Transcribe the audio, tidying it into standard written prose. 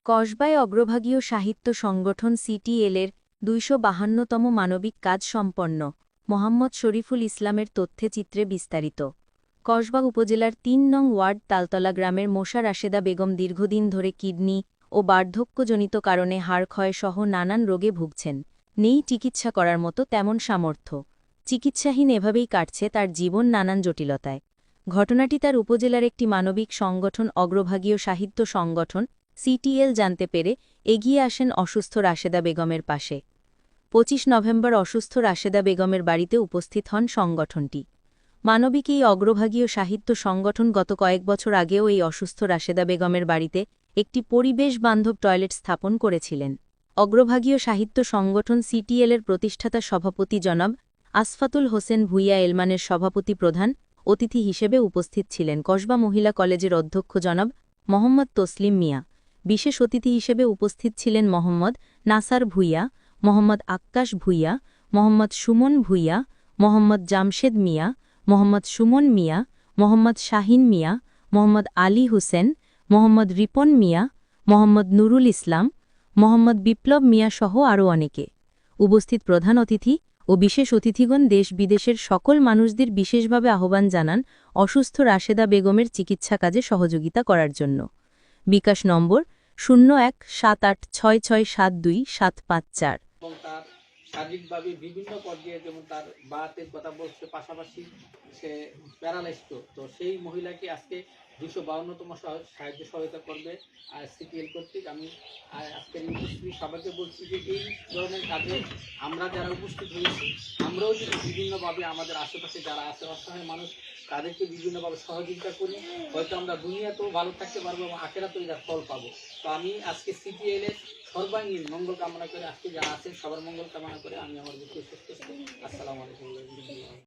কসবায় অগ্রভাগীয় সাহিত্য সংগঠন সিটিএলের ২৫২তম মানবিক কাজ সম্পন্ন। মোহাম্মদ শরীফুল ইসলামের তথ্যচিত্রে বিস্তারিত। কসবা উপজেলার ৩ নং ওয়ার্ড তালতলা গ্রামের মোশা রাশেদা বেগম দীর্ঘদিন ধরে কিডনি ও বার্ধক্যজনিত কারণে হাড় ক্ষয়সহ নানান রোগে ভুগছেন। নেই চিকিৎসা করার মতো তেমন সামর্থ্য। চিকিৎসাহীন এভাবেই কাটছে তার জীবন নানান জটিলতায়। ঘটনাটি তার উপজেলার একটি মানবিক সংগঠন অগ্রভাগীয় সাহিত্য সংগঠন সিটিএল জানতে পেরে এগিয়ে আসেন অসুস্থ রাশেদা বেগমের পাশে। ২৫ নভেম্বর অসুস্থ রাশেদা বেগমের বাড়িতে উপস্থিত হন সংগঠনটি। মানবিক এই অগ্রভাগীয় সাহিত্য সংগঠন গত কয়েক বছর আগেও এই অসুস্থ রাশেদা বেগমের বাড়িতে একটি পরিবেশ বান্ধব টয়লেট স্থাপন করেছিলেন। অগ্রভাগীয় সাহিত্য সংগঠন সিটিএলের প্রতিষ্ঠাতা সভাপতি জনাব আসফাতুল হোসেন ভুইয়া এলমানের সভাপতি প্রধান অতিথি হিসেবে উপস্থিত ছিলেন কসবা মহিলা কলেজের অধ্যক্ষ জনাব মোহাম্মদ তসলিম মিয়া। বিশেষ অতিথি হিসেবে উপস্থিত ছিলেন মোহাম্মদ নাসার ভুইয়া, মোহাম্মদ আক্কাশ ভুইয়া, মোহাম্মদ সুমন ভুইয়া, মোহাম্মদ জামশেদ মিয়া, মোহাম্মদ সুমন মিয়া, মোহাম্মদ শাহিন মিয়া, মোহাম্মদ আলী হোসেন, মোহাম্মদ রিপন মিয়া, মোহাম্মদ নুরুল ইসলাম, মোহাম্মদ বিপ্লব মিয়া সহ আরও অনেকে। উপস্থিত প্রধান অতিথি ও বিশেষ অতিথিগণ দেশ বিদেশের সকল মানুষদের বিশেষভাবে আহ্বান জানান অসুস্থ রাশেদা বেগমের চিকিৎসা কাজে সহযোগিতা করার জন্য। বিকাশ নম্বর 017866727754। এবং তার শারীরিকভাবে বিভিন্ন পর্যায়ে যেমন তার বাতের কথা বলছে, পাশাপাশি সে প্যারালাইজড। তো সেই মহিলাকে আজকে ২৫২তম সাহায্য সহায়তা করবে সিটিএল কর্তৃক। আমি আজকের উপস্থিত সবাইকে বলছি যে এই ধরনের কাজে আমরা যারা উপস্থিত হয়েছি, আমরাও যদি বিভিন্নভাবে আমাদের আশেপাশে যারা আছে অসহায় মানুষ তাদেরকে বিভিন্নভাবে সহযোগিতা করি, হয়তো আমরা দুনিয়াতেও ভালো থাকতে পারবো এবং আখেরাতেও এর ফল পাবো। তো আমি আজকে সিটিএলের সর্বাঙ্গীন মঙ্গল কামনা করে আজকে যারা আছেন সবার মঙ্গল কামনা করে আমি আমার বক্তব্য শেষ করছি। আসসালামু আলাইকুম।